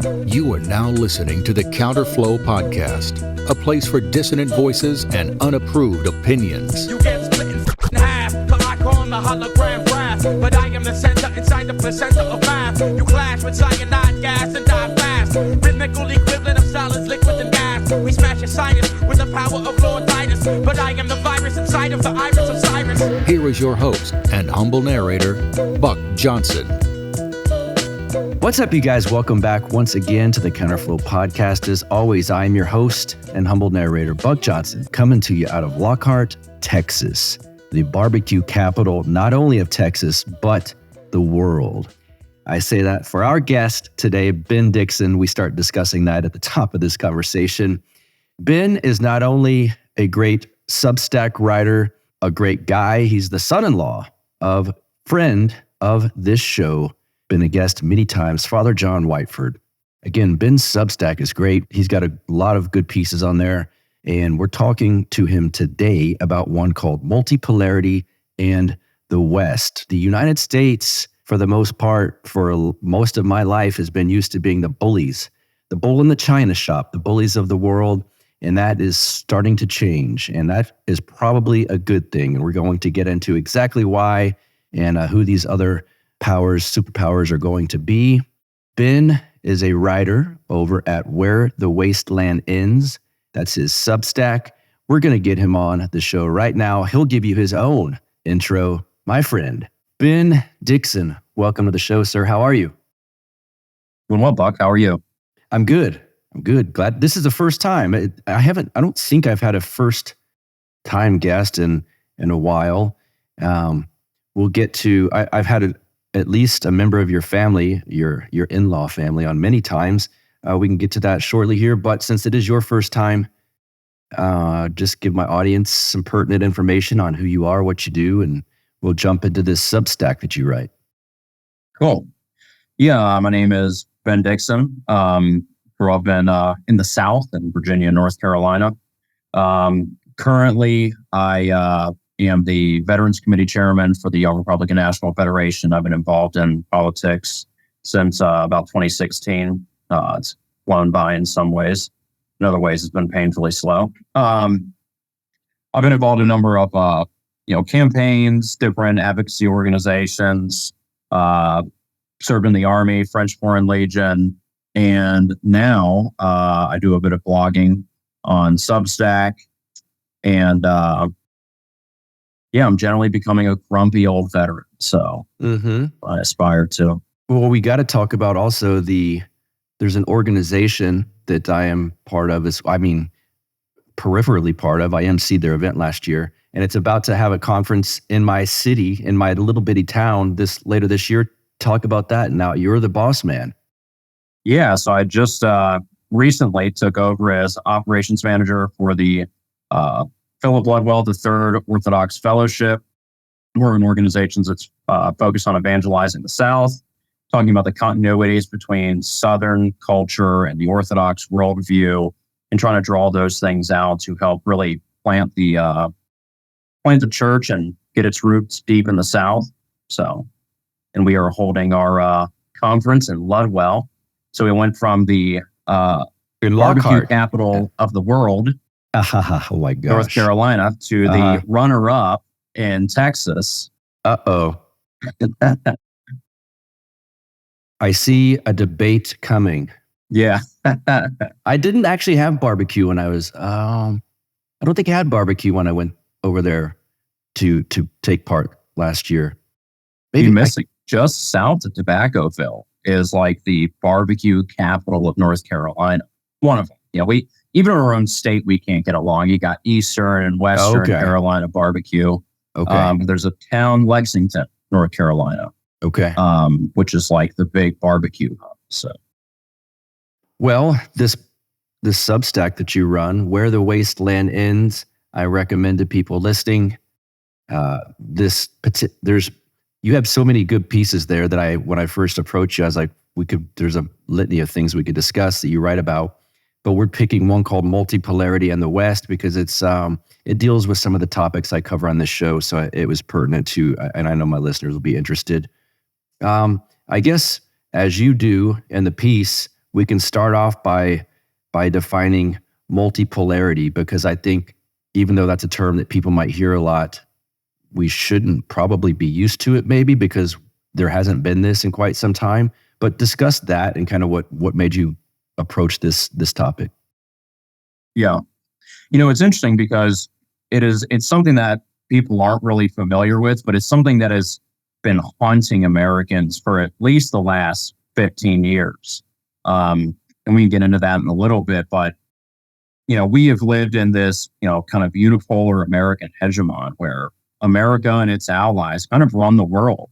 You are now listening to the Counterflow Podcast, a place for dissonant voices and unapproved opinions. You get split in half, but I call the hologram graph. But I am the center inside the placenta of math. You clash with cyanide gas and die fast. Rhythmical equivalent of solids, liquid, and gas. We smash your sinus with the power of Lord Titus. But I am the virus inside of the iris of Cyrus. Here is your host and humble narrator, Buck Johnson. What's up, you guys? Welcome back once again to the Counterflow Podcast. As always, I am your host and humble narrator, Buck Johnson, coming to you out of Lockhart, Texas, the barbecue capital not only of Texas, but the world. I say that for our guest today, Ben Dixon. We start discussing that at the top of this conversation. Ben is not only a great Substack writer, a great guy, he's the son-in-law of friend of this show, been a guest many times, Father John Whiteford. Again, Ben's Substack is great. He's got a lot of good pieces on there, and we're talking to him today about one called Multipolarity and the West. The United States, for the most part, for most of my life, has been used to being the bullies, the bull in the china shop, the bullies of the world, and that is starting to change, and that is probably a good thing, and we're going to get into exactly why and who these other superpowers are going to be. Ben is a writer over at Where the Wasteland Ends. That's his Substack. We're going to get him on the show right now. He'll give you his own intro. My friend, Ben Dixon, welcome to the show, sir. How are you? Doing well, Buck. How are you? I'm good. Glad this is the first time. I don't think I've had a first time guest in a while. We'll get to, I've had at least a member of your family, your in-law family, on many times. We can get to that shortly here, but since it is your first time, just give my audience some pertinent information on who you are, what you do, and we'll jump into this Substack that you write. Cool. Yeah, my name is Ben Dixon. Grew up in the South, in Virginia, North Carolina. Currently, I am the Veterans Committee Chairman for the Young Republican National Federation. I've been involved in politics since about 2016. It's flown by in some ways. In other ways, it's been painfully slow. I've been involved in a number of campaigns, different advocacy organizations, served in the Army, French Foreign Legion, and now I do a bit of blogging on Substack. And I'm generally becoming a grumpy old veteran. So I aspire to. Well, we got to talk about also there's an organization that I am part of, peripherally part of. I emceed their event last year, and it's about to have a conference in my city, in my little bitty town later this year. Talk about that. Now you're the boss man. Yeah. So I just recently took over as operations manager for the Philip Bloodwell III Orthodox Fellowship. We're an organization that's focused on evangelizing the South, talking about the continuities between Southern culture and the Orthodox worldview, and trying to draw those things out to help really plant the church and get its roots deep in the South. So, and we are holding our conference in Ludwell. So we went from the barbecue capital of the world, oh my gosh, North Carolina, to the runner-up in Texas. Uh-oh. I see a debate coming. Yeah. I didn't actually have barbecue when I was, I don't think I had barbecue when I went over there to take part last year. Maybe missing. Just south of Tobaccoville is like the barbecue capital of North Carolina. One of them. Even in our own state, we can't get along. You got Eastern and Western Carolina barbecue. Okay. There's a town, Lexington, North Carolina. Okay. Which is like the big barbecue hub. So, well, this Substack that you run, Where the Wasteland Ends, I recommend to people listening. You have so many good pieces there that when I first approached you, I was like, there's a litany of things we could discuss that you write about. But we're picking one called Multipolarity and the West because it deals with some of the topics I cover on this show. So it was pertinent to, and I know my listeners will be interested. I guess as you do in the piece, we can start off by defining multipolarity, because I think even though that's a term that people might hear a lot, we shouldn't probably be used to it, maybe because there hasn't been this in quite some time. But discuss that and kind of what made you approach this topic. Yeah. It's interesting because it's something that people aren't really familiar with, but it's something that has been haunting Americans for at least the last 15 years. And we can get into that in a little bit, but we have lived in this, kind of unipolar American hegemon where America and its allies kind of run the world.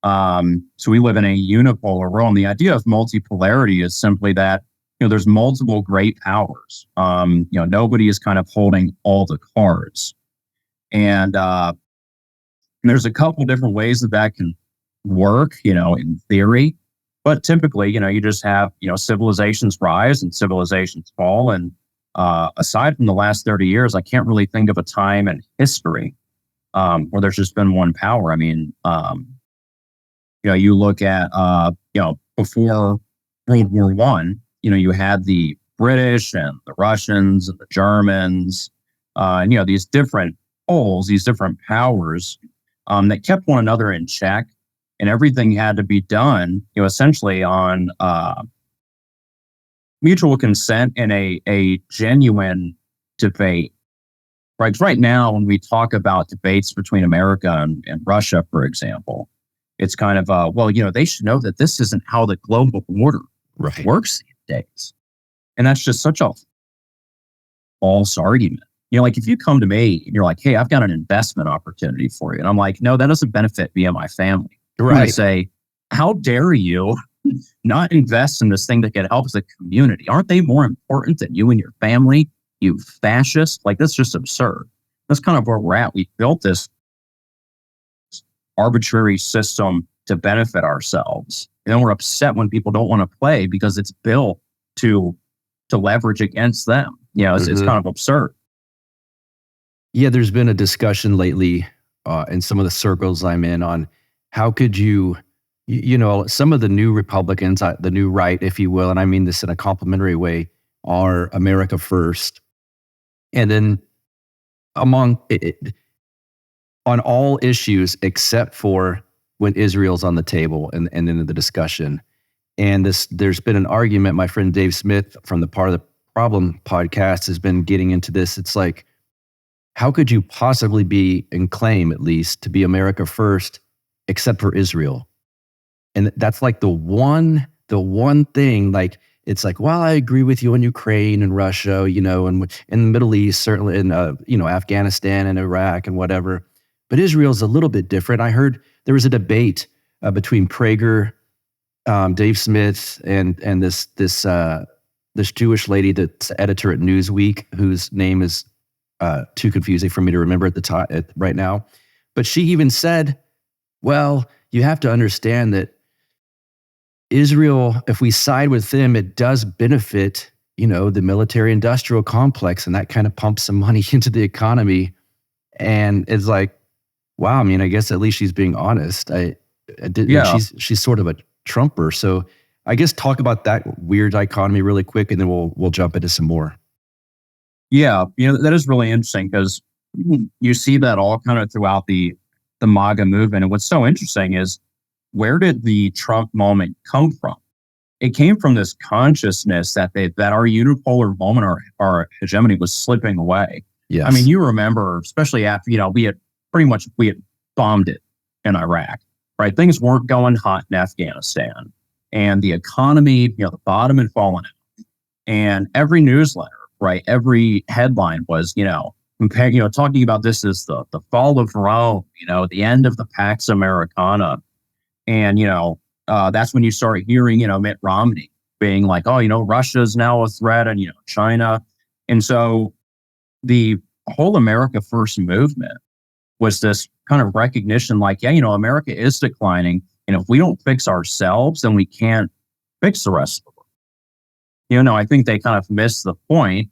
So we live in a unipolar world. And the idea of multipolarity is simply that, there's multiple great powers. Nobody is kind of holding all the cards. And there's a couple different ways that can work, in theory. But typically, you just have, civilizations rise and civilizations fall. And aside from the last 30 years, I can't really think of a time in history where there's just been one power. I mean, you look at, before World War One, you had the British and the Russians and the Germans, and, these different poles, these different powers that kept one another in check. And everything had to be done, essentially on mutual consent and a genuine debate. Right? Right now, when we talk about debates between America and Russia, for example, it's kind of, they should know that this isn't how the global order works these days. And that's just such a false argument. Like if you come to me and you're like, hey, I've got an investment opportunity for you. And I'm like, no, that doesn't benefit me and my family. Right. I say, how dare you not invest in this thing that could help the community? Aren't they more important than you and your family, you fascist? Like, that's just absurd. That's kind of where we're at. We built this arbitrary system to benefit ourselves. And then we're upset when people don't want to play because it's built to leverage against them. It's kind of absurd. Yeah, there's been a discussion lately in some of the circles I'm in on how could you some of the new Republicans, the new right, if you will, and I mean this in a complimentary way, are America first. And then on all issues except for when Israel's on the table and in the discussion. And there's been an argument, my friend Dave Smith from the Part of the Problem podcast has been getting into this. It's like, how could you possibly be and claim at least to be America first except for Israel? And that's like the one thing, like, it's like, well, I agree with you on Ukraine and Russia, and in the Middle East, certainly in, Afghanistan and Iraq and whatever. But Israel's a little bit different. I heard there was a debate between Prager, Dave Smith, and this Jewish lady that's editor at Newsweek, whose name is too confusing for me to remember at the time right now. But she even said, well, you have to understand that Israel, if we side with them, it does benefit, the military industrial complex, and that kind of pumps some money into the economy. And it's like, wow, I mean, I guess at least she's being honest. She's sort of a Trumper. So I guess talk about that weird dichotomy really quick, and then we'll jump into some more. Yeah, that is really interesting because you see that all kind of throughout the MAGA movement. And what's so interesting is, where did the Trump moment come from? It came from this consciousness that our unipolar moment, our hegemony, was slipping away. Yes. I mean, you remember, especially after, we had bombed it in Iraq, right? Things weren't going hot in Afghanistan, and the economy, the bottom had fallen out. And every newsletter, right, every headline was, talking about this as the fall of Rome, the end of the Pax Americana. And, that's when you start hearing, Mitt Romney being like, oh, Russia's now a threat, and, China. And so the whole America First movement was this kind of recognition like, America is declining. And if we don't fix ourselves, then we can't fix the rest of the world. I think they kind of missed the point,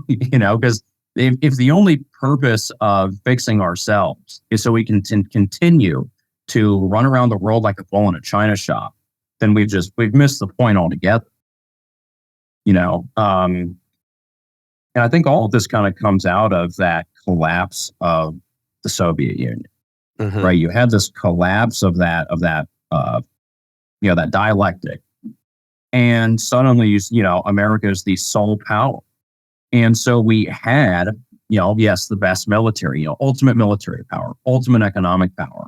because if the only purpose of fixing ourselves is so we can continue to run around the world like a bull in a china shop, then we've missed the point altogether. And I think all of this kind of comes out of that collapse of the Soviet Union, right? You had this collapse of that, that dialectic. And suddenly, America is the sole power. And so we had, yes, the best military, ultimate military power, ultimate economic power,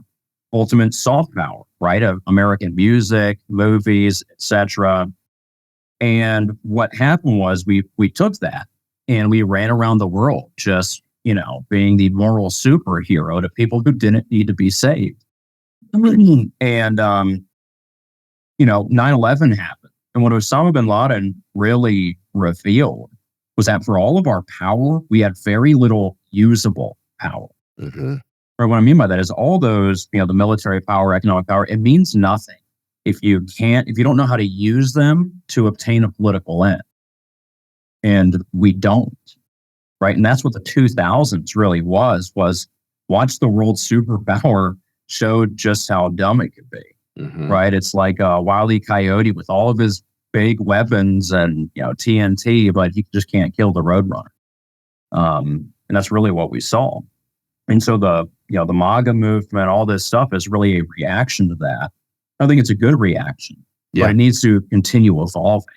ultimate soft power, right? Of American music, movies, etc. And what happened was we took that and we ran around the world just, being the moral superhero to people who didn't need to be saved. And, 9/11 happened. And what Osama bin Laden really revealed was that for all of our power, we had very little usable power. Or what I mean by that is all those, the military power, economic power, it means nothing if you don't know how to use them to obtain a political end. And we don't, right? And that's what the 2000s really was watch the world superpower showed just how dumb it could be, right? It's like Wile E. Coyote with all of his big weapons and, TNT, but he just can't kill the Roadrunner. And that's really what we saw. And so the MAGA movement, all this stuff is really a reaction to that. I think it's a good reaction, but it needs to continue evolving,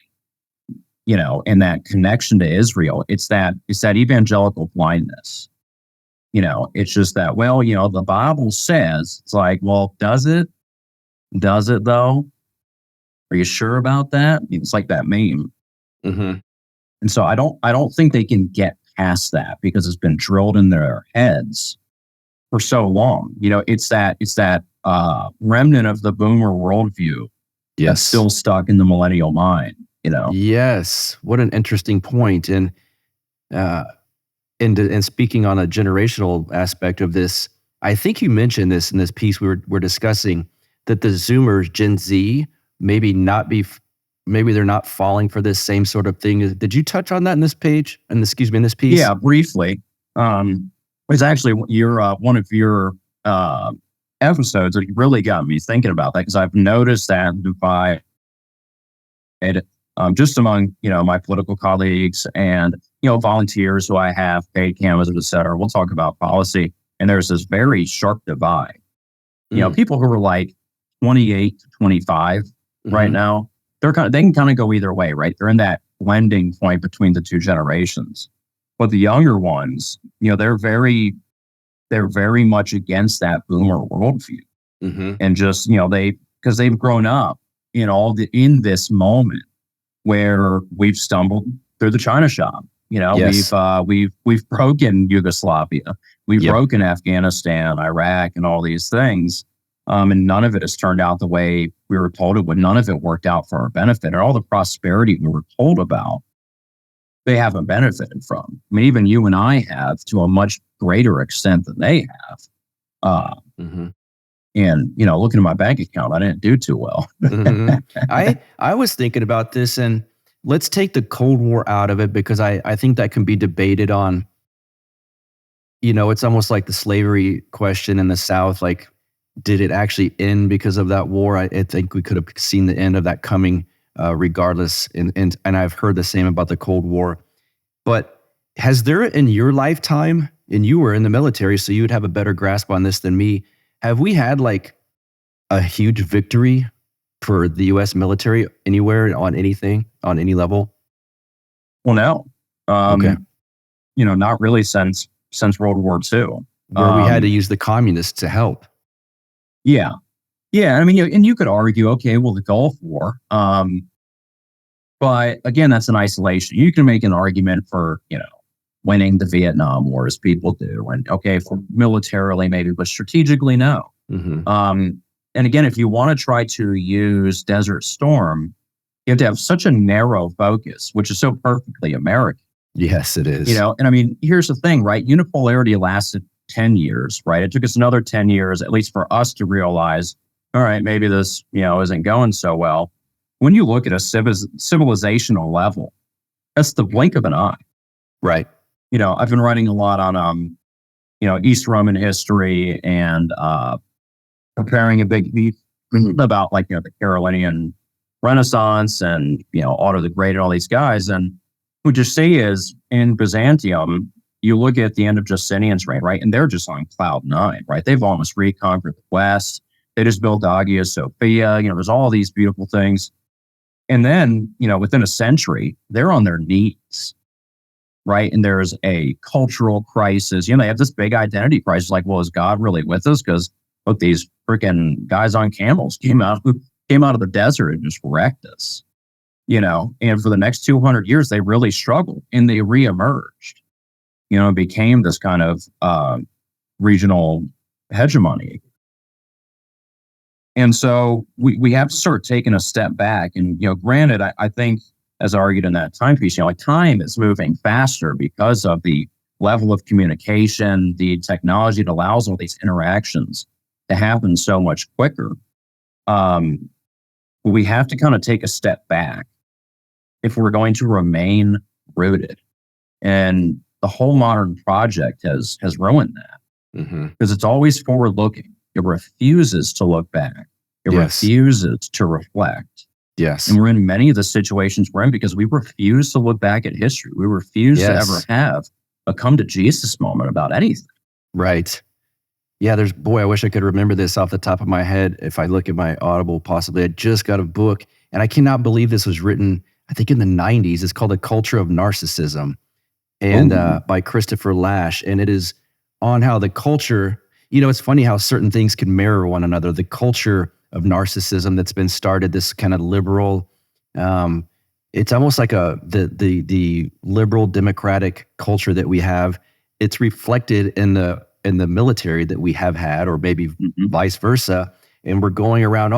and that connection to Israel. It's that evangelical blindness. It's just that, the Bible says, it's like, well, does it? Does it though? Are you sure about that? It's like that meme. And so I don't think they can get past that because it's been drilled in their heads for so long. It's that remnant of the boomer worldview that's still stuck in the millennial mind. Yes, what an interesting point. And speaking on a generational aspect of this, I think you mentioned this in this piece we were discussing, that the Zoomers, Gen Z, maybe they're not falling for this same sort of thing. Did you touch on that in this page? In this piece? Yeah, briefly. It's actually one of your episodes that really got me thinking about that, because I've noticed that divide just among my political colleagues and volunteers who I have, paid canvassers, et cetera. We'll talk about policy, and there's this very sharp divide. People who are like 28 to 25 right now, they can kind of go either way, right? They're in that blending point between the two generations. But the younger ones, they're very much against that boomer worldview, and just because they've grown up in this moment where we've stumbled through the China shop. We've broken Yugoslavia, we've broken Afghanistan, Iraq, and all these things. And none of it has turned out the way we were told it would. None of it worked out for our benefit. And all the prosperity we were told about, they haven't benefited from. I mean, even you and I have to a much greater extent than they have. And, looking at my bank account, I didn't do too well. I was thinking about this, and let's take the Cold War out of it, because I think that can be debated on, it's almost like the slavery question in the South. Like, did it actually end because of that war? I think we could have seen the end of that coming regardless. And I've heard the same about the Cold War. But has there, in your lifetime, and you were in the military, so you would have a better grasp on this than me, have we had like a huge victory for the U.S. military anywhere, on anything, on any level? Well, no. Not really since World War II. Where we had to use the communists to help. Yeah. I mean, and you could argue, okay, well, the Gulf War. But again, that's an isolation. You can make an argument for, winning the Vietnam War, as people do. And okay, for militarily maybe, but strategically, no. And again, if you want to try to use Desert Storm, you have to have such a narrow focus, which is so perfectly American. Yes, it is. And I mean, here's the thing, right? Unipolarity lasted 10 years, right? It took us another 10 years, at least for us to realize, all right, maybe this, isn't going so well. When you look at a civilizational level, that's the blink of an eye. Right. I've been writing a lot on, East Roman history and preparing a big piece about the Carolingian Renaissance and, Otto the Great and all these guys. And what you see is in Byzantium, you look at the end of Justinian's reign, right? And they're just on cloud nine, right? They've almost reconquered the West. They just built Hagia Sophia. There's all these beautiful things. And then, within a century, they're on their knees, right? And there's a cultural crisis. They have this big identity crisis. Like, well, is God really with us? Because look, these freaking guys on camels came out of the desert and just wrecked us, and for the next 200 years, they really struggled and they reemerged, became this kind of regional hegemony. And so we have to start taking a step back. And, granted, I think, as argued in that timepiece, time is moving faster because of the level of communication, the technology that allows all these interactions to happen so much quicker. We have to kind of take a step back if we're going to remain rooted. And the whole modern project has ruined that because it's always forward looking. It refuses to look back. It refuses to reflect. Yes. And we're in many of the situations we're in because we refuse to look back at history. We refuse to ever have a come to Jesus moment about anything. Right. Yeah, I wish I could remember this off the top of my head. If I look at my Audible, possibly, I just got a book, and I cannot believe this was written, I think, in the 90s. It's called The Culture of Narcissism, and by Christopher Lasch. And it is on how the culture, it's funny how certain things can mirror one another. The culture of narcissism that's been started, this kind of liberal, it's almost like the liberal democratic culture that we have. It's reflected in the military that we have had, or maybe vice versa. And we're going around,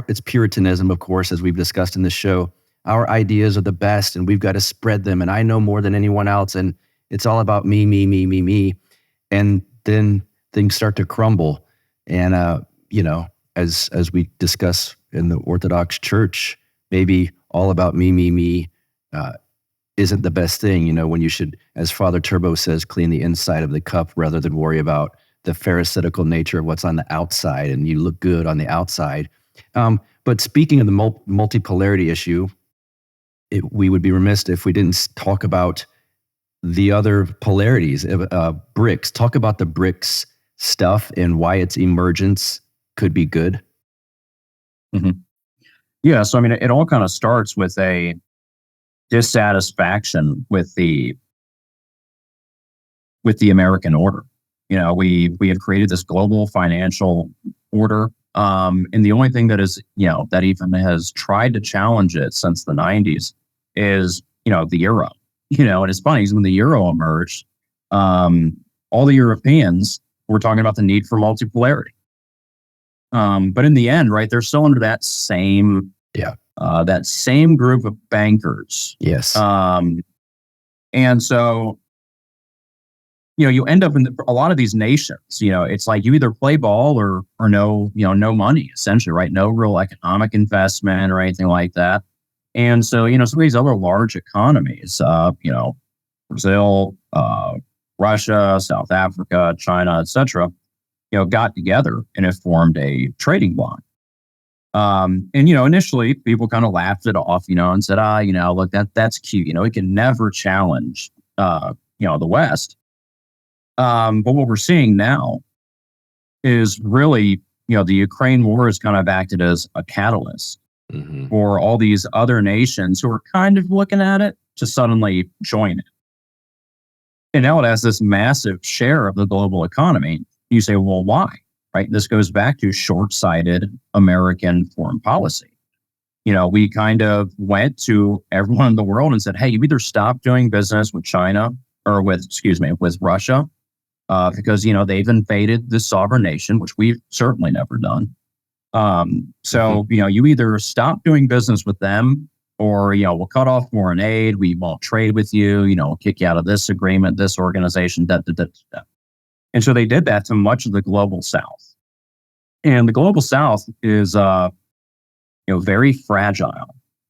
it's Puritanism, of course, as we've discussed in this show. Our ideas are the best and we've got to spread them. And I know more than anyone else. And it's all about me, me, me, me, me. And then things start to crumble. And, as we discuss in the Orthodox Church, maybe all about me, me, me, isn't the best thing, when you should, as Father Turbo says, clean the inside of the cup rather than worry about the pharisaical nature of what's on the outside, and you look good on the outside. But speaking of the multipolarity issue, we would be remiss if we didn't talk about the other polarities, BRICS. Talk about the BRICS stuff and why its emergence could be good. Yeah, so it all kind of starts with a dissatisfaction with the American order. We have created this global financial order, and the only thing that is that even has tried to challenge it since the 90s is the euro. And it's funny, when the euro emerged, all the Europeans were talking about the need for multipolarity. But in the end, right, they're still under that same group of bankers. Yes. And so, you end up in a lot of these nations, it's like you either play ball or no money, essentially, right? No real economic investment or anything like that. And so, some of these other large economies, Brazil, Russia, South Africa, China, etc., got together and it formed a trading bloc. And, initially people kind of laughed it off, and said, look, that's cute. We can never challenge, the West. But what we're seeing now is really, the Ukraine war has kind of acted as a catalyst for all these other nations who are kind of looking at it to suddenly join it. And now it has this massive share of the global economy. You say, well, why? Right? This goes back to short-sighted American foreign policy. We kind of went to everyone in the world and said, hey, you either stop doing business with China or with Russia, because, they've invaded the sovereign nation, which we've certainly never done. You either stop doing business with them or, we'll cut off foreign aid. We won't trade with you, we'll kick you out of this agreement, this organization, da. And so they did that to much of the global South. And the global South is, very fragile.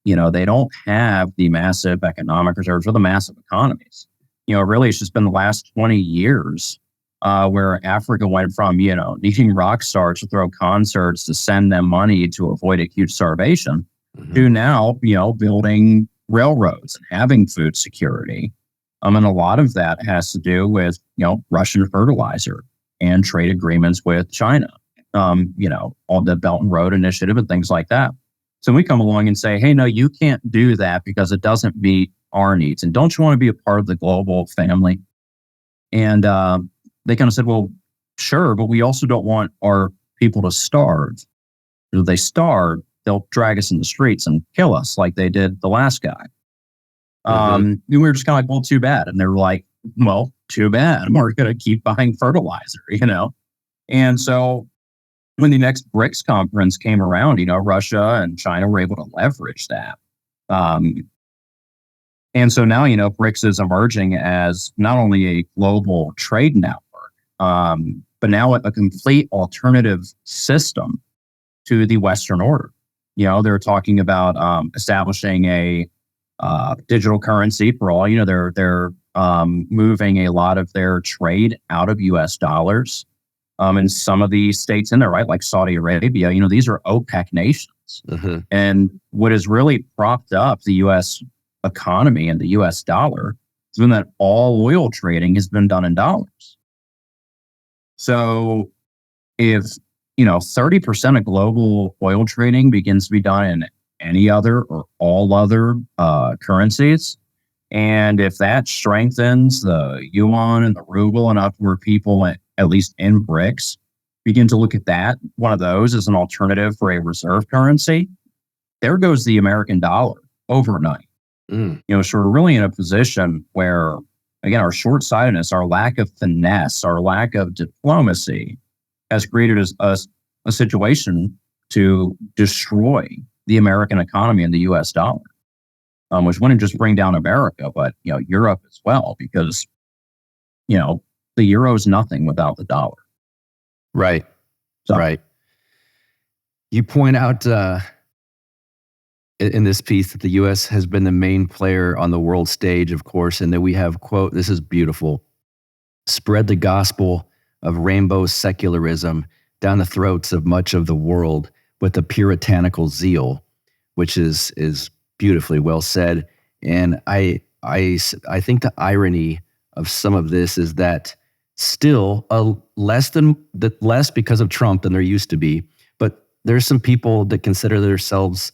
They don't have the massive economic reserves or the massive economies. Really, it's just been the last 20 years where Africa went from, needing rock stars to throw concerts to send them money to avoid acute starvation to now, building railroads and having food security. And a lot of that has to do with, Russian fertilizer and trade agreements with China, on the Belt and Road Initiative and things like that. So we come along and say, hey, no, you can't do that because it doesn't meet our needs. And don't you want to be a part of the global family? And they kind of said, well, sure, but we also don't want our people to starve. If they starve, they'll drag us in the streets and kill us like they did the last guy. And we were just kind of like, well, too bad. And they were like, well, too bad. We're going to keep buying fertilizer, And so when the next BRICS conference came around, Russia and China were able to leverage that. And so now, BRICS is emerging as not only a global trade network, but now a complete alternative system to the Western order. They're talking about establishing a digital currency for all. They're moving a lot of their trade out of U.S. dollars. And some of the states in there, right, like Saudi Arabia, these are OPEC nations. And what has really propped up the U.S. economy and the U.S. dollar has been that all oil trading has been done in dollars. So if 30% of global oil trading begins to be done in any other or all other currencies, and if that strengthens the yuan and the ruble enough where people, at least in BRICS, begin to look at that, one of those as an alternative for a reserve currency, there goes the American dollar overnight. So we're really in a position where, again, our short-sightedness, our lack of finesse, our lack of diplomacy has created a situation to destroy the American economy and the U.S. dollar, which wouldn't just bring down America, but Europe as well, because the euro is nothing without the dollar. Right. Right. You point out in this piece that the U.S. has been the main player on the world stage, of course, and that we have, quote, this is beautiful, spread the gospel of rainbow secularism down the throats of much of the world with a puritanical zeal, which is beautifully well said. And I think the irony of some of this is that still less because of Trump than there used to be, but there's some people that consider themselves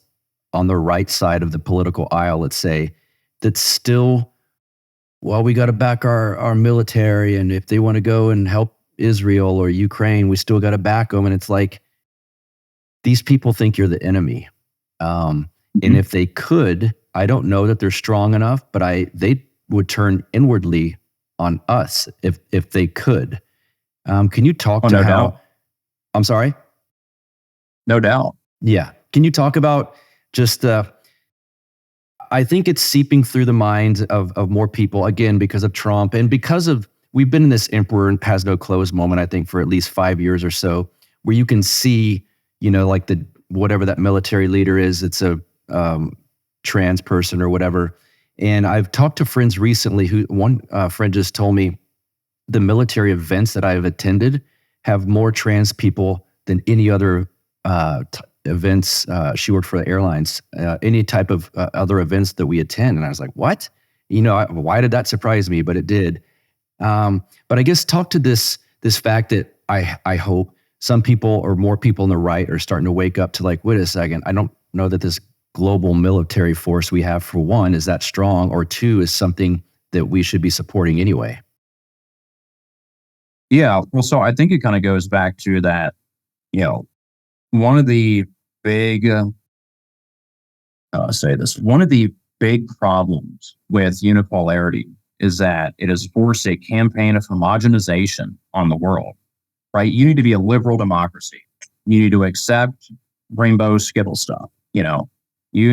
on the right side of the political aisle, let's say, that still, well, we got to back our military, and if they want to go and help Israel or Ukraine, we still got to back them. And it's like, these people think you're the enemy. And if they could, I don't know that they're strong enough, but they would turn inwardly on us if they could. Can you talk to no how? Doubt. I'm sorry? No doubt. Yeah. Can you talk about just I think it's seeping through the minds of more people, again, because of Trump and because of, we've been in this emperor and has no clothes moment, I think, for at least 5 years or so, where you can see, like whatever that military leader is, it's a trans person or whatever. And I've talked to friends recently one friend just told me the military events that I've attended have more trans people than any other events. She worked for the airlines, any type of other events that we attend. And I was like, what? Why did that surprise me? But it did. But I guess talk to this fact that I hope some people or more people on the right are starting to wake up to like, wait a second, I don't know that this global military force we have, for one, is that strong, or two, is something that we should be supporting anyway. Yeah. Well, so I think it kind of goes back to that, one of the big, one of the big problems with unipolarity is that it has forced a campaign of homogenization on the world, right? You need to be a liberal democracy. You need to accept rainbow Skittle stuff, You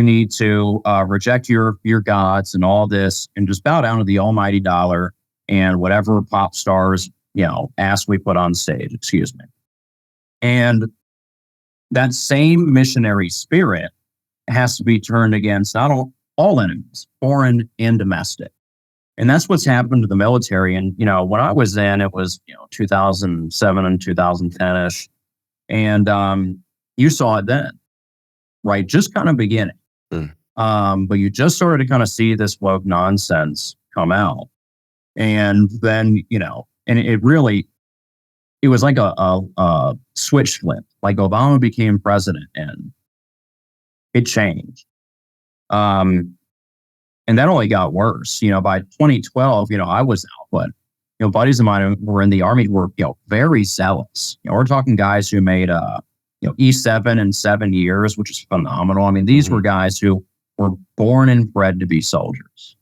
need to reject your gods and all this and just bow down to the almighty dollar and whatever pop stars, ass we put on stage, excuse me. And that same missionary spirit has to be turned against not all enemies, foreign and domestic. And that's what's happened to the military. And, when I was in, it was, 2007 and 2010-ish. And you saw it then, right? Just kind of beginning. Mm. But you just started to kind of see this woke nonsense come out. And then, and it was like a switch flip. Like Obama became president and it changed. And that only got worse. By 2012, I was out, but buddies of mine who were in the Army who were very zealous. We're talking guys who made E7 in 7 years, which is phenomenal. I mean, these were guys who were born and bred to be soldiers.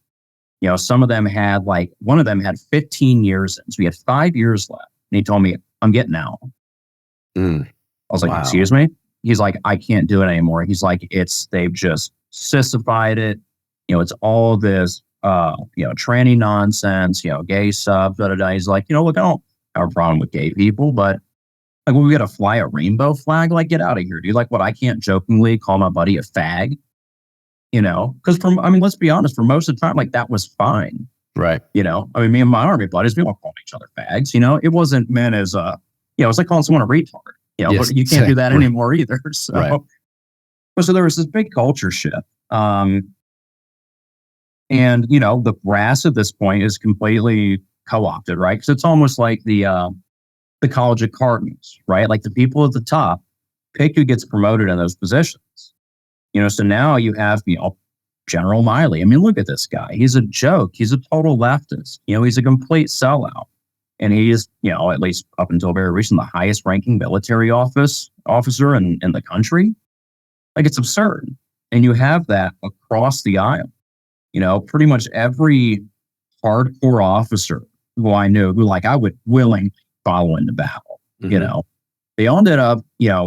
Some of them had one of them had 15 years in, so he had 5 years left, and he told me, "I'm getting out." I was like, "Excuse me?" He's like, "I can't do it anymore." He's like, they've just sissified it. It's all this, tranny nonsense, gay subs, da da da. He's like, look, I don't have a problem with gay people, but like, when we got to fly a rainbow flag, like, get out of here, dude. Like, what? I can't jokingly call my buddy a fag, because let's be honest, for most of the time, like, that was fine, right? Me and my Army buddies, we weren't calling each other fags. It wasn't meant as it's like calling someone a retard. Yes, but you can't do that anymore either. So, right. So there was this big culture shift. And, the brass at this point is completely co-opted, right? Because it's almost like the College of Cardinals, right? Like the people at the top pick who gets promoted in those positions. So now you have, General Miley. I mean, look at this guy. He's a joke. He's a total leftist. He's a complete sellout. And he is, at least up until very recent, the highest ranking military officer in the country. Like, it's absurd. And you have that across the aisle. Pretty much every hardcore officer who I knew, who I would willingly follow into battle, they all ended up,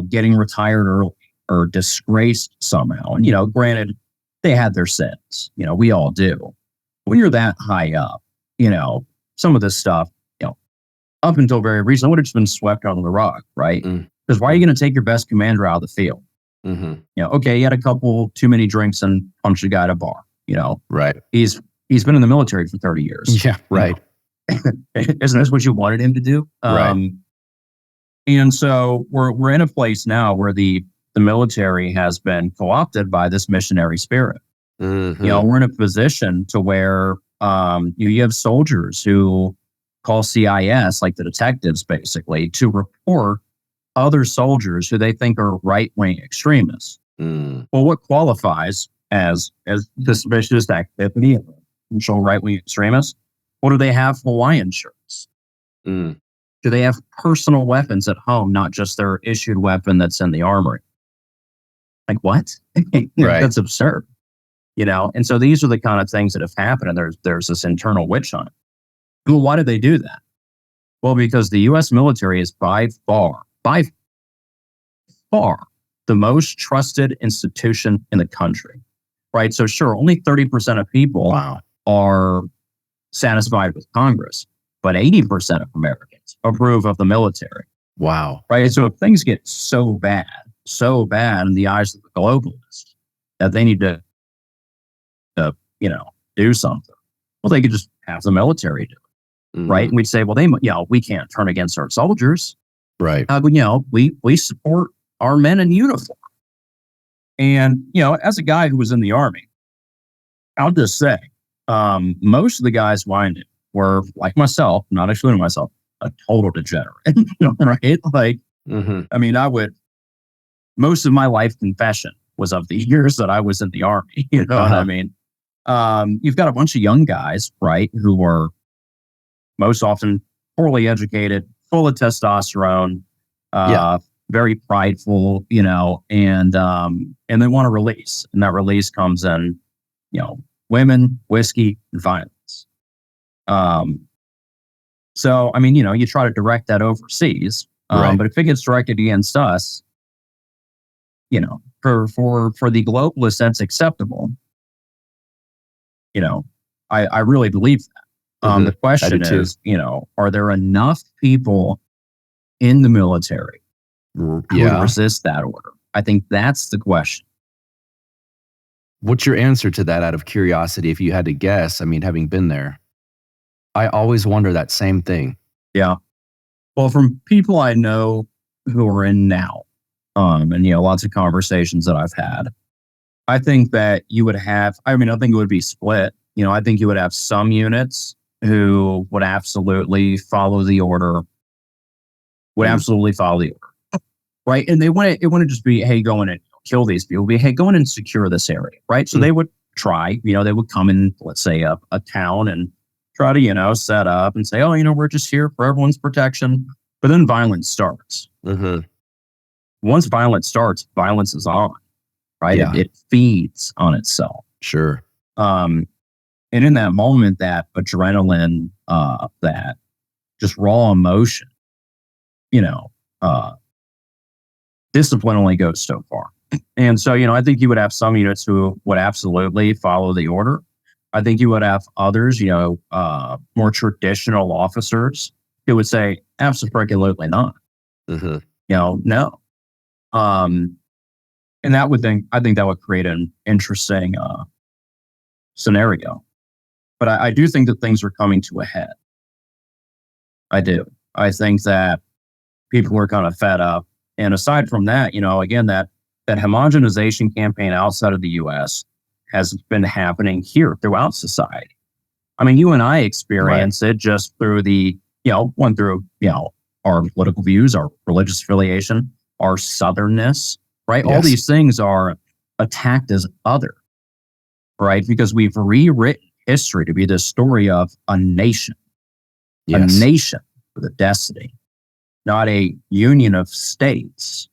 getting retired early or disgraced somehow. And, granted, they had their sins. We all do. When you're that high up, some of this stuff, up until very recently, would have just been swept under the rug, right? Because why are you going to take your best commander out of the field? Okay, he had a couple too many drinks and punched a guy at a bar. Right. He's been in the military for 30 years. Yeah, right. Isn't this what you wanted him to do? Right. And so we're in a place now where the military has been co-opted by this missionary spirit. We're in a position to where you have soldiers who call CIS, like the detectives, basically, to report other soldiers who they think are right-wing extremists. Well, what qualifies as suspicious activity of potential right-wing extremists? What do they have? Hawaiian shirts. Do they have personal weapons at home, not just their issued weapon that's in the armory? Like, what? Right. That's absurd. And so these are the kind of things that have happened, and there's this internal witch hunt. Well, why did they do that? Well, because the U.S. military is by far, the most trusted institution in the country, right? So sure, only 30% of people are satisfied with Congress, but 80% of Americans approve of the military. Wow. Right? So if things get so bad in the eyes of the globalists that they need to do something, well, they could just have the military do it, right? And we'd say, well, we can't turn against our soldiers. Right. We support our men in uniform. And, as a guy who was in the Army, I'll just say, most of the guys who I knew were, like myself, not excluding myself, a total degenerate, right? Like, most of my life confession was of the years that I was in the Army, what I mean? You've got a bunch of young guys, right, who were most often poorly educated, full of testosterone, very prideful, and they want a release. And that release comes in, women, whiskey, and violence. So, you try to direct that overseas, right. But if it gets directed against us, for the globalists, that's acceptable. I really believe that. The question is, are there enough people in the military who would resist that order? I think that's the question. What's your answer to that out of curiosity, if you had to guess? Having been there, I always wonder that same thing. Yeah. Well, from people I know who are in now, and lots of conversations that I've had, I think that you would have, I think it would be split. I think you would have some units who would absolutely follow the order, right? And it wouldn't just be, hey, go in and kill these people. It'd be, hey, go in and secure this area, right? So they would try, they would come in, let's say, a town and try to, set up and say, oh, we're just here for everyone's protection. But then violence starts. Once violence starts, violence is on, right? Yeah. It feeds on itself. Sure. And in that moment, that adrenaline, that just raw emotion, discipline only goes so far. And so, I think you would have some units who would absolutely follow the order. I think you would have others, more traditional officers who would say, absolutely not. No. And I think that would create an interesting scenario. But I do think that things are coming to a head. I do. I think that people are kind of fed up. And aside from that, again, that homogenization campaign outside of the U.S. has been happening here throughout society. I mean, you and I experience it just through our political views, our religious affiliation, our Southernness, right? Yes. All these things are attacked as other, right? Because we've rewritten history to be the story of a nation, a nation with a destiny, not a union of states,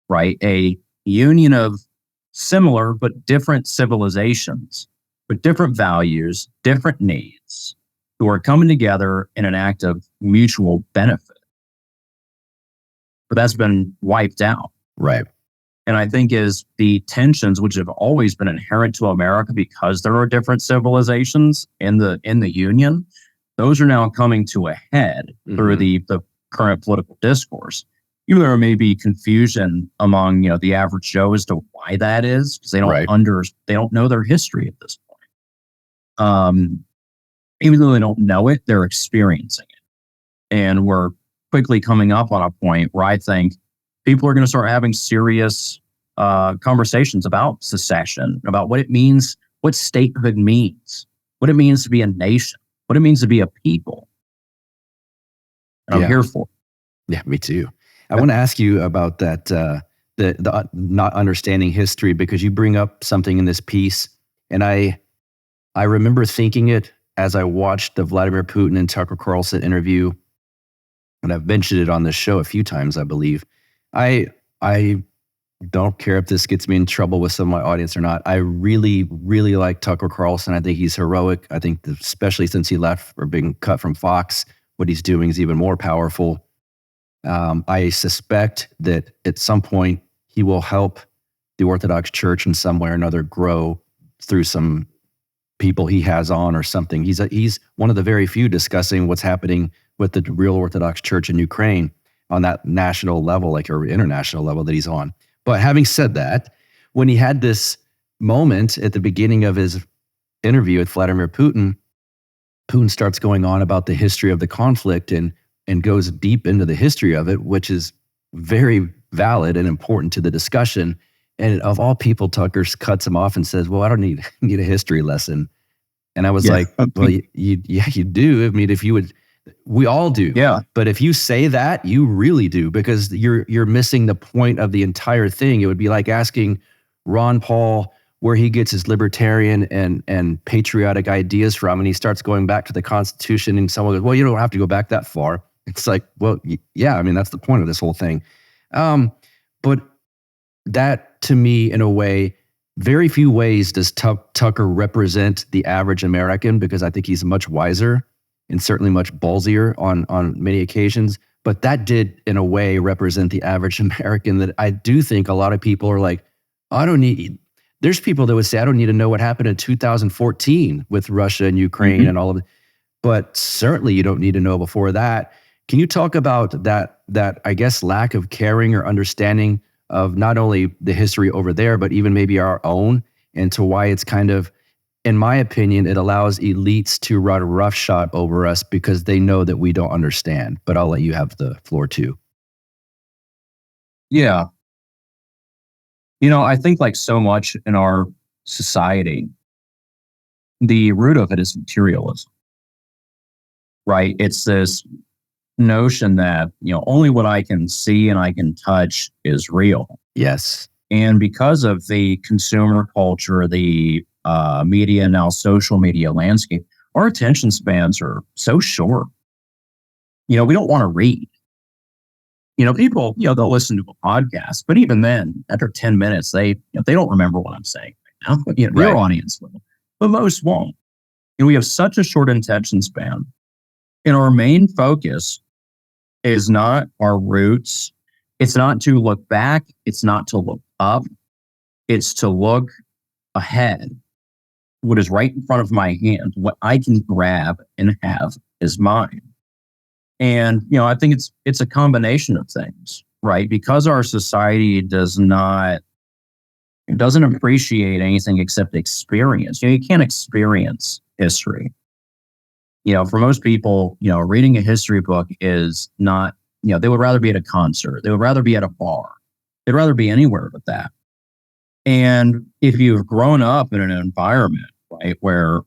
right? A union of similar but different civilizations with different values, different needs, who are coming together in an act of mutual benefit. But that's been wiped out. Right. And I think is the tensions which have always been inherent to America because there are different civilizations in the union, those are now coming to a head through the current political discourse. Even though there may be confusion among the average Joe as to why that is, because they don't know their history at this point. Even though they don't know it, they're experiencing it, and we're quickly coming up on a point where I think people are going to start having serious conversations about secession, about what it means, what statehood means, what it means to be a nation, what it means to be a people. And I'm here for it. Yeah, me too. I want to ask you about that, the not understanding history, because you bring up something in this piece, and I remember thinking it as I watched the Vladimir Putin and Tucker Carlson interview, and I've mentioned it on this show a few times, I believe. I don't care if this gets me in trouble with some of my audience or not. I really, really like Tucker Carlson. I think he's heroic. I think especially since he left or being cut from Fox, what he's doing is even more powerful. I suspect that at some point he will help the Orthodox Church in some way or another grow through some people he has on or something. He's one of the very few discussing what's happening with the real Orthodox Church in Ukraine on that national level, or international level that he's on. But having said that, when he had this moment at the beginning of his interview with Vladimir Putin, Putin starts going on about the history of the conflict and goes deep into the history of it, which is very valid and important to the discussion. And of all people, Tucker cuts him off and says, well, I don't need a history lesson. And I was like, well, you do. I mean, if you would, we all do. Yeah. But if you say that, you really do, because you're missing the point of the entire thing. It would be like asking Ron Paul where he gets his libertarian and patriotic ideas from, and he starts going back to the Constitution, and someone goes, well, you don't have to go back that far. It's like, well, yeah, I mean, that's the point of this whole thing. But that, to me, in a way, very few ways does Tucker represent the average American, because I think he's much wiser and certainly much ballsier on many occasions. But that did, in a way, represent the average American, that I do think a lot of people are like, there's people that would say, I don't need to know what happened in 2014 with Russia and Ukraine and all of it. But certainly you don't need to know before that. Can you talk about that I guess, lack of caring or understanding of not only the history over there, but even maybe our own, and to why it's kind of, in my opinion, it allows elites to run roughshod over us because they know that we don't understand. But I'll let you have the floor too. Yeah. I think like so much in our society, the root of it is materialism, right? It's this notion that, only what I can see and I can touch is real. Yes. And because of the consumer culture, the media, now social media landscape, our attention spans are so short. We don't want to read. People, they'll listen to a podcast, but even then, after 10 minutes, they don't remember what I'm saying right now. Their audience will, but most won't. We have such a short attention span. And our main focus is not our roots. It's not to look back. It's not to look up. It's to look ahead. What is right in front of my hand, what I can grab and have is mine. And, I think it's a combination of things, right? Because our society doesn't appreciate anything except experience. You can't experience history. For most people, reading a history book is not, they would rather be at a concert. They would rather be at a bar. They'd rather be anywhere but that. And if you've grown up in an environment, right, where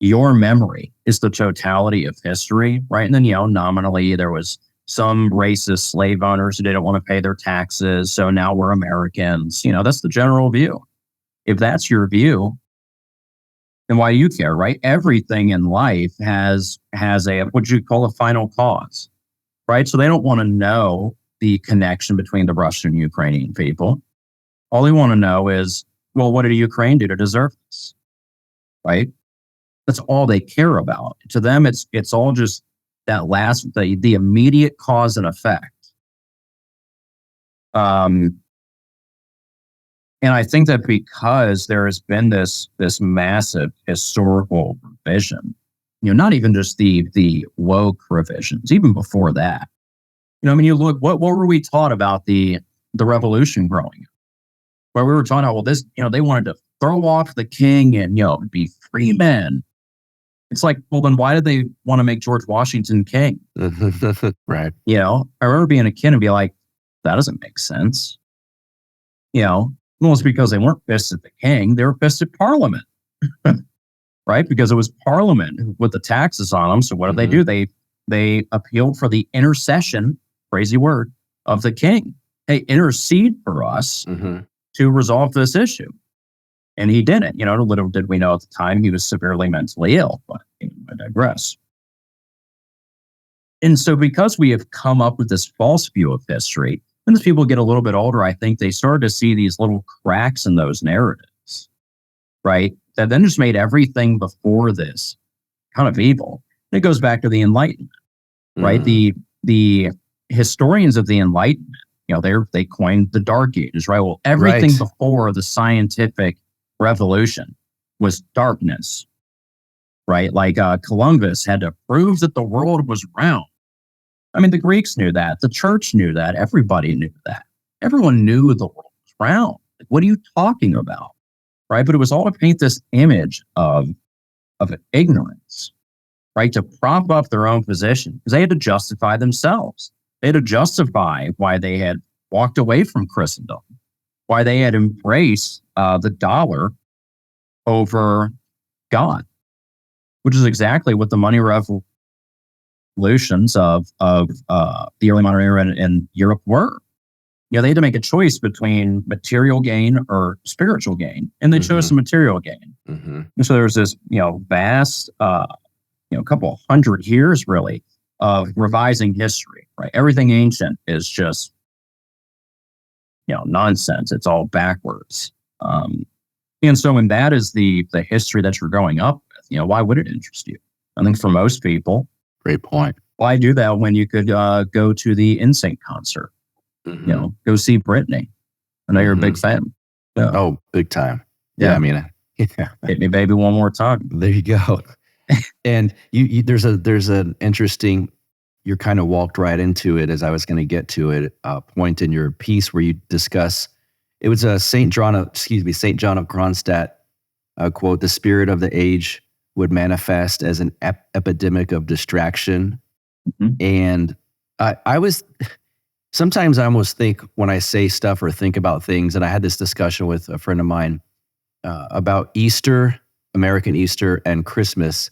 your memory is the totality of history, right? And then, nominally there was some racist slave owners who didn't want to pay their taxes. So now we're Americans. That's the general view. If that's your view, then why do you care, right? Everything in life has a, what you call a final cause, right? So they don't want to know the connection between the Russian and Ukrainian people. All they want to know is, well, what did Ukraine do to deserve this, right? That's all they care about. To them, it's all just that the immediate cause and effect. And I think that because there has been this massive historical revision, not even just the woke revisions, even before that. You look, what were we taught about the revolution growing up? Where we were taught, well, this, they wanted to throw off the king and, be free men. It's like, well, then why did they want to make George Washington king? Right. I remember being a kid and be like, that doesn't make sense. Well, it's because they weren't pissed at the king. They were pissed at Parliament, right? Because it was Parliament with the taxes on them. So what did they do? They appealed for the intercession, crazy word, of the king. Hey, intercede for us to resolve this issue. And he didn't. Little did we know at the time he was severely mentally ill, but I digress. And so because we have come up with this false view of history, and as people get a little bit older, I think they started to see these little cracks in those narratives, right? That then just made everything before this kind of evil. And it goes back to the Enlightenment, right? The historians of the Enlightenment, they coined the Dark Ages, right? Well, everything before the scientific revolution was darkness, right? Like Columbus had to prove that the world was round. I mean, the Greeks knew that. The church knew that. Everybody knew that. Everyone knew the world was round. Like, what are you talking about? Right? But it was all to paint this image of ignorance, right? To prop up their own position, because they had to justify themselves. They had to justify why they had walked away from Christendom, why they had embraced the dollar over God, which is exactly what the money revolutions of the early modern era in Europe were. They had to make a choice between material gain or spiritual gain, and they chose the material gain. And so there was this, vast, couple hundred years really of revising history. Right, everything ancient is just nonsense. It's all backwards. And so when that is the history that you're growing up with, why would it interest you? I think for most people, great point. Why do that when you could go to the NSYNC concert? Go see Britney. I know you're a big fan. Yeah. Oh, big time. Yeah. I mean, hit me, baby, one more time. There you go. And you there's an interesting. You kind of walked right into it as I was going to get to it. Point in your piece where you discuss. It was a Saint John of Kronstadt quote: "The spirit of the age would manifest as an epidemic of distraction." And I was sometimes I almost think when I say stuff or think about things, and I had this discussion with a friend of mine about Easter, American Easter, and Christmas.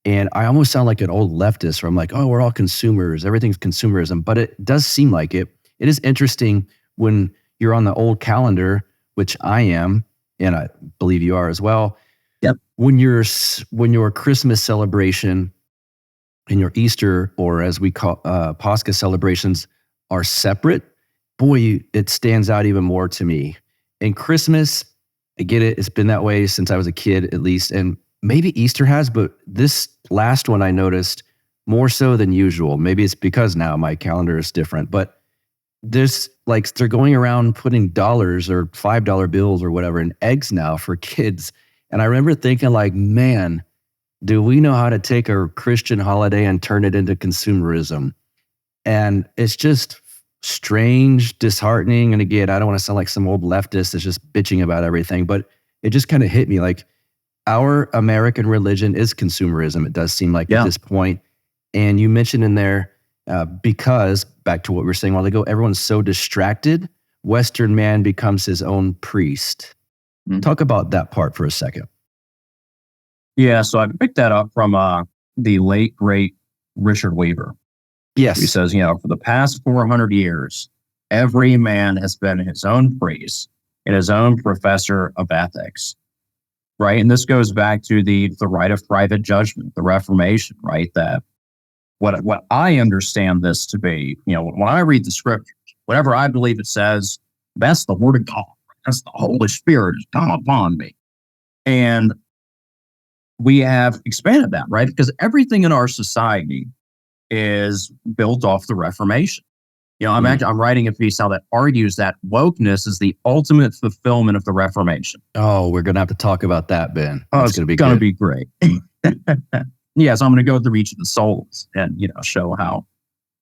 And I almost sound like an old leftist where I'm like, oh, we're all consumers. Everything's consumerism. But it does seem like it. It is interesting when you're on the old calendar, which I am, and I believe you are as well. Yep. When your Christmas celebration and your Easter, or as we call Pascha celebrations, are separate, boy, it stands out even more to me. And Christmas, I get it. It's been that way since I was a kid, at least. And maybe Easter has, but this last one I noticed more so than usual. Maybe it's because now my calendar is different, but there's like, they're going around putting dollars or $5 bills or whatever in eggs now for kids. And I remember thinking like, man, do we know how to take a Christian holiday and turn it into consumerism? And it's just strange, disheartening. And again, I don't want to sound like some old leftist that's just bitching about everything, but it just kind of hit me like our American religion is consumerism. It does seem like at this point. And you mentioned in there, because back to what we were saying a while ago, everyone's so distracted, Western man becomes his own priest. Mm-hmm. Talk about that part for a second. Yeah, so I picked that up from the late, great Richard Weaver. Yes. He says, for the past 400 years, every man has been his own priest and his own professor of ethics, right? And this goes back to the right of private judgment, the Reformation, right? That what I understand this to be, when I read the scriptures, whatever I believe it says, that's the word of God. That's the Holy Spirit has come upon me. And we have expanded that, right? Because everything in our society is built off the Reformation. I'm writing a piece now that argues that wokeness is the ultimate fulfillment of the Reformation. Oh, we're going to have to talk about that, Ben. It's going to be great. Yeah, so I'm going to go through each of the souls and, show how.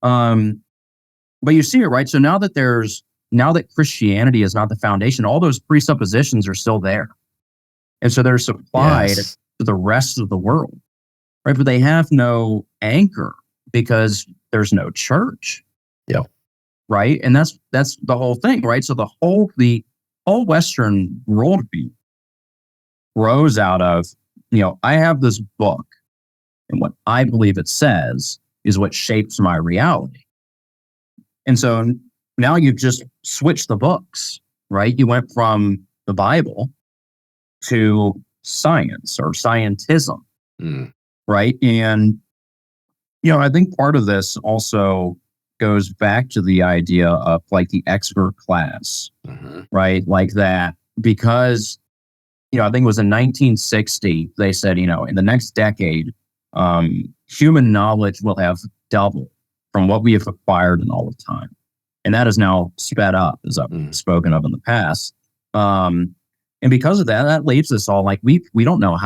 But you see it, right? So now that Christianity is not the foundation, all those presuppositions are still there. And so they're supplied to the rest of the world, right? But they have no anchor because there's no church. Yeah. Right. And that's the whole thing, right? So the whole Western worldview grows out of, I have this book and what I believe it says is what shapes my reality. And so now you've just switched the books, right? You went from the Bible to science or scientism, right? And, I think part of this also goes back to the idea of like the expert class, right? Like that, because, I think it was in 1960, they said, in the next decade, human knowledge will have doubled from what we have acquired in all of time. And that is now sped up, as I've spoken of in the past. And because of that leaves us all like, we don't know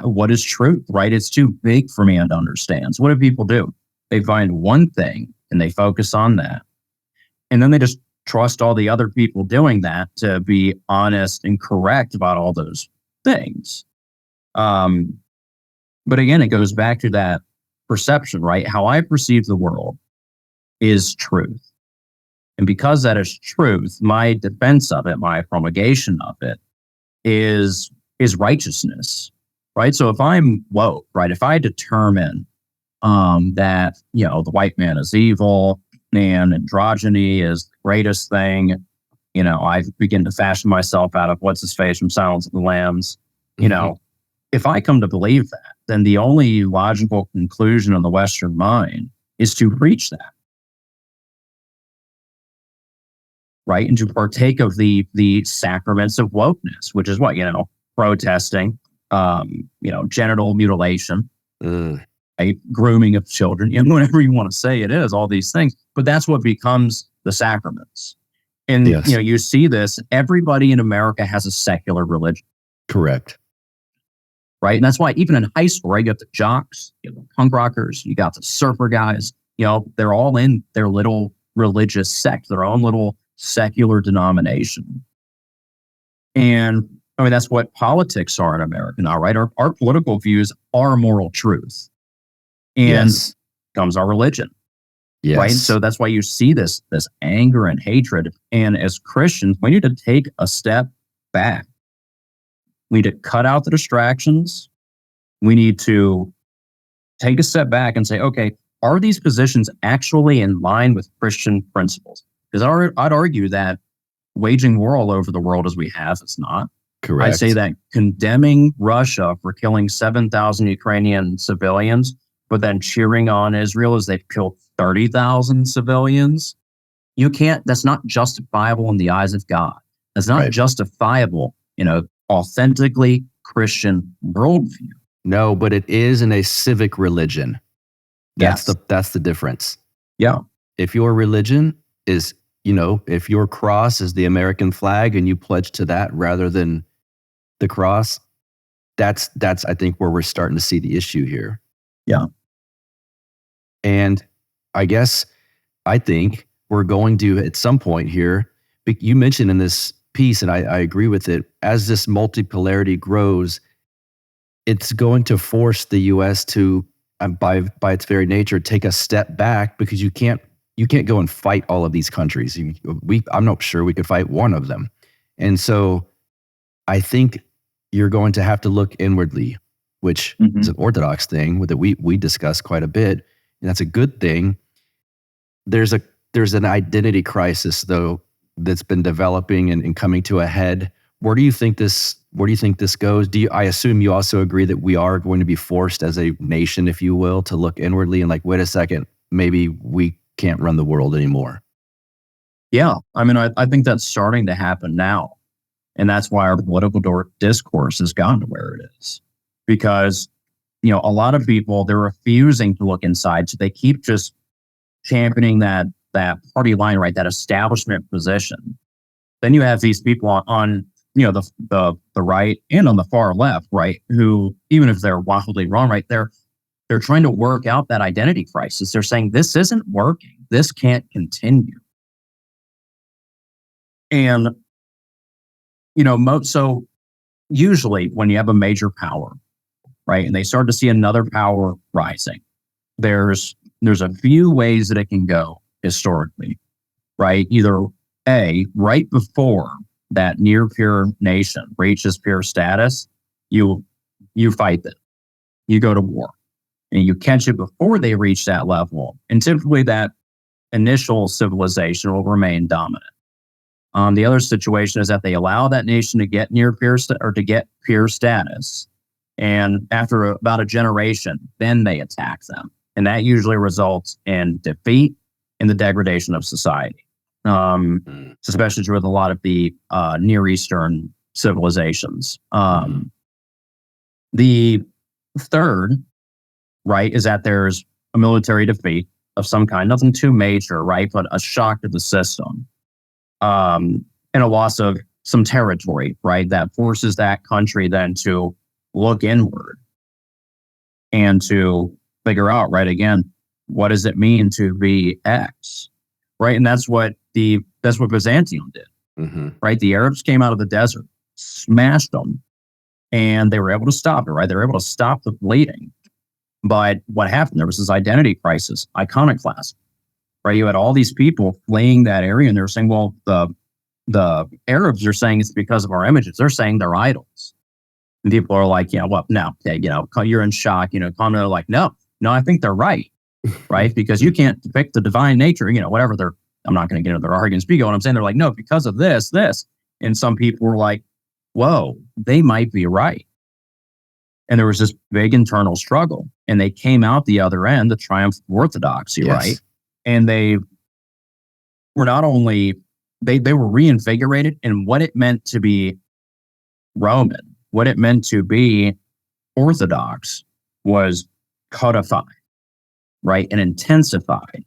what is truth, right? It's too big for man to understand. So what do people do? They find one thing and they focus on that. And then they just trust all the other people doing that to be honest and correct about all those things. But again, it goes back to that perception, right? How I perceive the world is truth. And because that is truth, my defense of it, my promulgation of it is righteousness, right? So if I'm woke, right? If I determine that, the white man is evil and androgyny is the greatest thing, I begin to fashion myself out of what's his face from Silence of the Lambs, if I come to believe that, then the only logical conclusion in the Western mind is to preach that. Right? And to partake of the sacraments of wokeness, which is what, protesting, genital mutilation, right? Grooming of children, whatever you want to say it is, all these things. But that's what becomes the sacraments. And, you see this, everybody in America has a secular religion. Correct. Right? And that's why even in high school, right, you got the jocks, you got the punk rockers, you got the surfer guys, they're all in their little religious sect, their own little secular denomination. And I mean, that's what politics are in America now, right? Our political views are moral truth. And comes our religion. Yes. Right. So that's why you see this anger and hatred. And as Christians, we need to take a step back. We need to cut out the distractions. We need to take a step back and say, okay, are these positions actually in line with Christian principles? Because I'd argue that waging war all over the world as we have is not. Correct. I'd say that condemning Russia for killing 7,000 Ukrainian civilians, but then cheering on Israel as they've killed 30,000 civilians, that's not justifiable in the eyes of God. That's not justifiable in an authentically Christian worldview. No, but it is in a civic religion. That's the difference. Yeah. If your religion is, if your cross is the American flag and you pledge to that rather than the cross, that's I think where we're starting to see the issue here. Yeah. And I think we're going to, at some point here, you mentioned in this piece, and I agree with it, as this multipolarity grows, it's going to force the U.S. to, by its very nature, take a step back, because you can't go and fight all of these countries. I'm not sure we could fight one of them. And so I think you're going to have to look inwardly, which is an Orthodox thing that we discuss quite a bit, and that's a good thing. There's an identity crisis, though, that's been developing and coming to a head. Where do you think this goes? I assume you also agree that we are going to be forced as a nation, if you will, to look inwardly and like, wait a second, maybe we can't run the world anymore. Yeah. I mean, I think that's starting to happen now. And that's why our political discourse has gotten to where it is. Because, a lot of people, they're refusing to look inside. So they keep just championing that party line, right? That establishment position. Then you have these people on the right and on the far left, right? Who, even if they're wildly wrong, right? They're trying to work out that identity crisis. They're saying, this isn't working. This can't continue. And, so usually when you have a major power, right, and they start to see another power rising, there's a few ways that it can go historically, right? Either A, right before that near peer nation reaches peer status, you fight them. You go to war. And you catch it before they reach that level. And typically that initial civilization will remain dominant. The other situation is that they allow that nation to get near peer to get peer status. And after about a generation, then they attack them. And that usually results in defeat and the degradation of society. It's especially true with a lot of the Near Eastern civilizations. The third, right, is that there's a military defeat of some kind, nothing too major, right, but a shock to the system, and a loss of some territory, right, that forces that country then to look inward and to figure out, right, again, what does it mean to be X, right? And that's what Byzantium did, right? The Arabs came out of the desert, smashed them, and they were able to stop it, right? They were able to stop the bleeding. But what happened? There was this identity crisis, iconoclasm, right? You had all these people fleeing that area, and they were saying, well, the Arabs are saying it's because of our images. They're saying they're idols. And people are like, well, no, you're in shock, kind of like, no, I think they're right, right? Because you can't depict the divine nature, whatever I'm not going to get into their arguments. But you know what I'm saying? They're like, no, because of this. And some people were like, whoa, they might be right. And there was this big internal struggle. And they came out the other end, the triumph of orthodoxy, right? And they were not only, they were reinvigorated in what it meant to be Roman, what it meant to be Orthodox was codified, right? And intensified.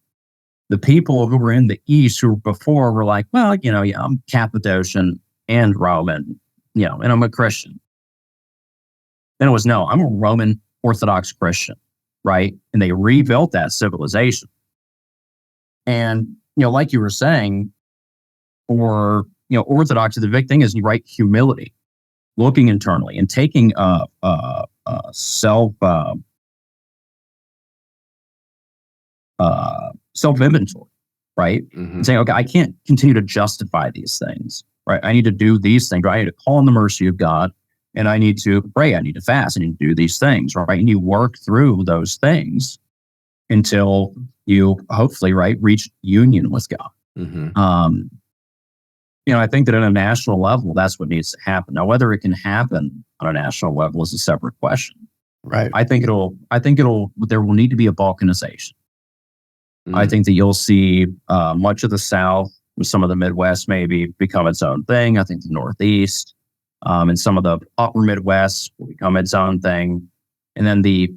The people who were in the East who before were like, well, I'm Cappadocian and Roman, and I'm a Christian. Then it was, no, I'm a Roman Orthodox Christian, right? And they rebuilt that civilization. And, like you were saying, for, Orthodoxy, the big thing is, right, humility, looking internally and taking self-inventory, right? Mm-hmm. And saying, okay, I can't continue to justify these things, right? I need to do these things, right? I need to call on the mercy of God, and I need to pray, I need to fast, I need to do these things, right? And you work through those things until you hopefully, right, reach union with God. Mm-hmm. I think that at a national level, that's what needs to happen. Now, whether it can happen on a national level is a separate question. Right. I think there will need to be a balkanization. I Mm. think that you'll see much of the South, some of the Midwest maybe become its own thing. I think the Northeast and some of the upper Midwest will become its own thing. And then the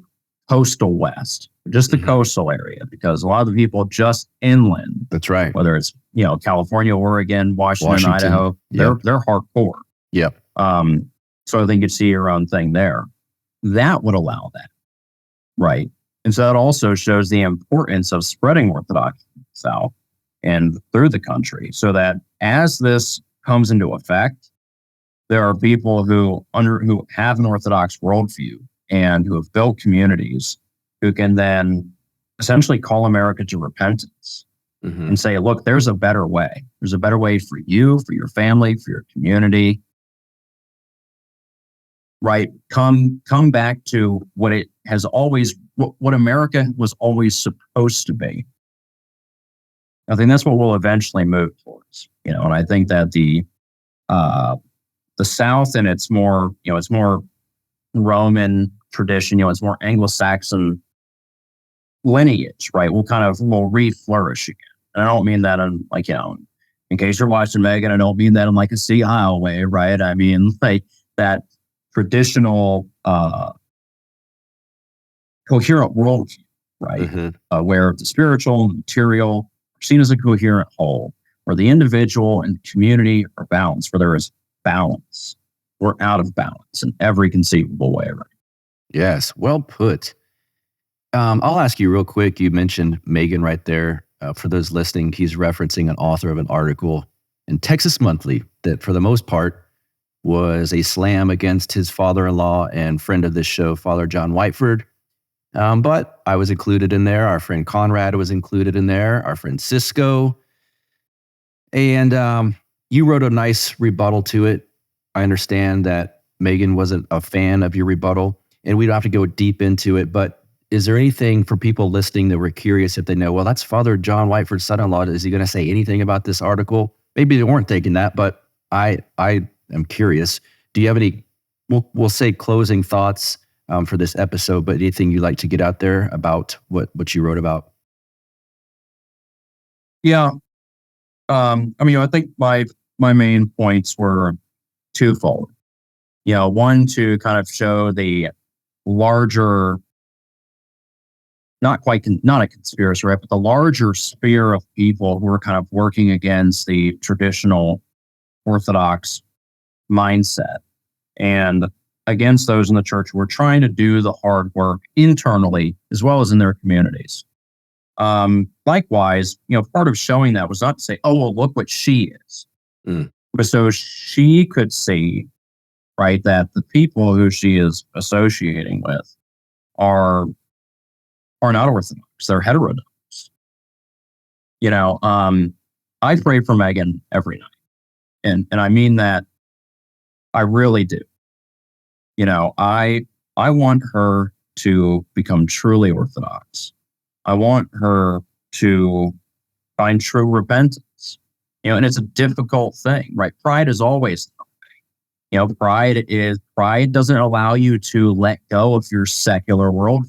coastal West, just the Mhm. coastal area, because a lot of the people just inland, That's right. whether it's California, Oregon, Washington, Idaho, they're hardcore. Yep. So I think you'd see your own thing there. That would allow that, right? And so that also shows the importance of spreading Orthodoxy in the South and through the country, so that as this comes into effect, there are people who have an Orthodox worldview and who have built communities who can then essentially call America to repentance Mm-hmm. and say, look, there's a better way. There's a better way for you, for your family, for your community. Right? Come back to what it has always, what America was always supposed to be. I think that's what we'll eventually move towards. And I think that the South, and it's more Roman tradition, it's more Anglo-Saxon lineage, right? We'll re-flourish again. And I don't mean that in in case you're watching Megan, I don't mean that in like a Sea Isle way, right? I mean like that traditional coherent worldview, right? Mm-hmm. Where the spiritual and the material are seen as a coherent whole, where the individual and the community are balanced, where there is balance. We're out of balance in every conceivable way, right? Yes, well put. I'll ask you real quick. You mentioned Megan right there. For those listening, he's referencing an author of an article in Texas Monthly that, for the most part, was a slam against his father-in-law and friend of this show, Father John Whiteford. But I was included in there. Our friend Conrad was included in there. Our friend Cisco. And you wrote a nice rebuttal to it. I understand that Megan wasn't a fan of your rebuttal, and we don't have to go deep into it, but is there anything for people listening that were curious if they know, well, that's Father John Whiteford's son-in-law. Is he going to say anything about this article? Maybe they weren't thinking that, but I am curious. Do you have any, we'll say closing thoughts for this episode, but anything you'd like to get out there about what you wrote about? Yeah. I think my main points were twofold. One, to kind of show the larger, not a conspiracy, right, but the larger sphere of people who are kind of working against the traditional Orthodox mindset and against those in the church who are trying to do the hard work internally as well as in their communities. Likewise, part of showing that was not to say, oh, well, look what she is. But so she could see, right, that the people who she is associating with are not Orthodox. They're heterodox. I pray for Megan every night. And I mean that I really do. I want her to become truly Orthodox. I want her to find true repentance. And it's a difficult thing, right? Pride is always something. Pride doesn't allow you to let go of your secular worldview.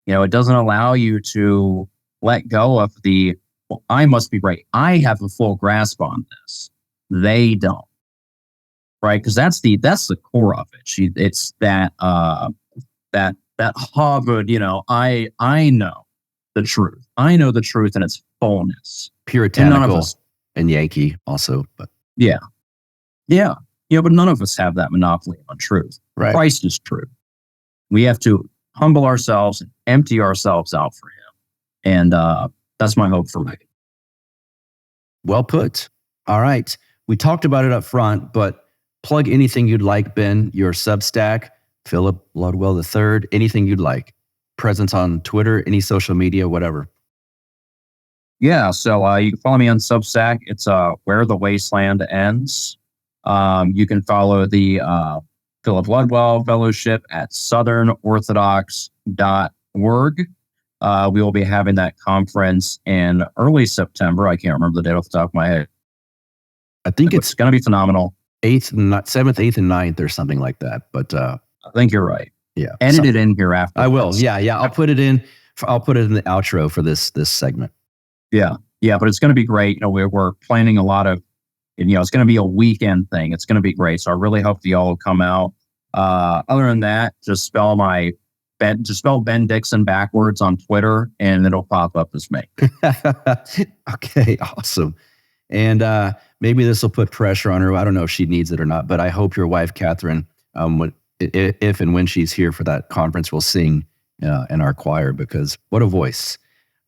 It doesn't allow you to let go of well, I must be right. I have a full grasp on this. They don't. Right? Because that's the core of it. It's that Harvard, I know the truth. I know the truth in its fullness. Puritanical and Yankee also, but yeah. But none of us have that monopoly on truth. Right. Christ is true. We have to humble ourselves and empty ourselves out for him. And that's my hope for Megan. Well put. All right. We talked about it up front, but plug anything you'd like, Ben, your Substack, Philip Ludwell III, anything you'd like. Presence on Twitter, any social media, whatever. Yeah, so you can follow me on Substack. It's Where the Wasteland Ends. You can follow the Philip Ludwell Fellowship at southernorthodox.org. We will be having that conference in early September. I can't remember the date off the top of my head. I think it's going to be phenomenal. 7th, 8th, and 9th or something like that. But I think you're right. Yeah. Edit it in here after. I will. Yeah. I'll put it in the outro for this segment. Yeah. But it's going to be great. We're planning a lot of, it's going to be a weekend thing. It's going to be great. So I really hope you all will come out. Other than that, just spell Ben Dixon backwards on Twitter and it'll pop up as me. Okay. Awesome. And maybe this will put pressure on her. I don't know if she needs it or not, but I hope your wife, Catherine, if and when she's here for that conference, will sing in our choir, because what a voice.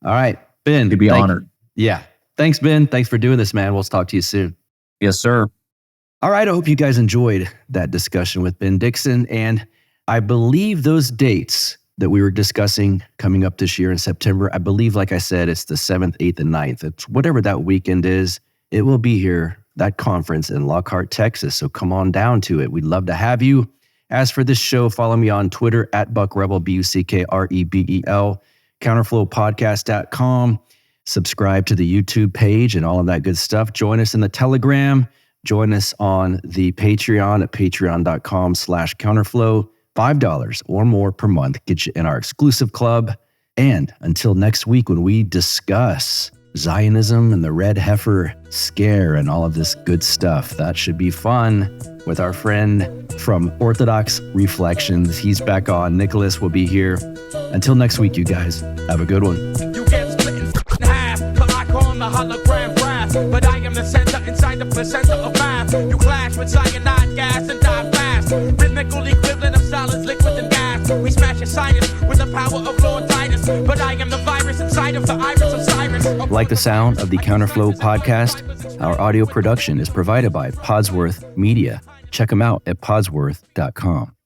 All right, Ben. To be honored. Yeah. Thanks, Ben. Thanks for doing this, man. We'll talk to you soon. Yes, sir. All right. I hope you guys enjoyed that discussion with Ben Dixon. And I believe those dates that we were discussing coming up this year in September, I believe, like I said, it's the 7th, 8th, and 9th. It's whatever that weekend is. It will be here, that conference in Lockhart, Texas. So come on down to it. We'd love to have you. As for this show, follow me on Twitter at BuckRebel, BuckRebel, counterflowpodcast.com. Subscribe to the YouTube page and all of that good stuff. Join us in the Telegram. Join us on the Patreon at patreon.com/counterflow. $5 or more per month gets you in our exclusive club. And until next week, when we discuss Zionism and the red heifer scare and all of this good stuff, that should be fun with our friend from Orthodox Reflections. He's back on. Nicholas will be here. Until next week, you guys, have a good one. You get split in half, like on the hologram graph. But I am the center inside the placenta of math. You clash with cyanide gas and die fast. Rhythmical equivalent of solids, liquid, and gas. We smash your sinus with the power of Lord Titus. But I am the virus inside of the iris of Cyrus. Like the sound of the Counterflow podcast? Our audio production is provided by Podsworth Media. Check them out at podsworth.com.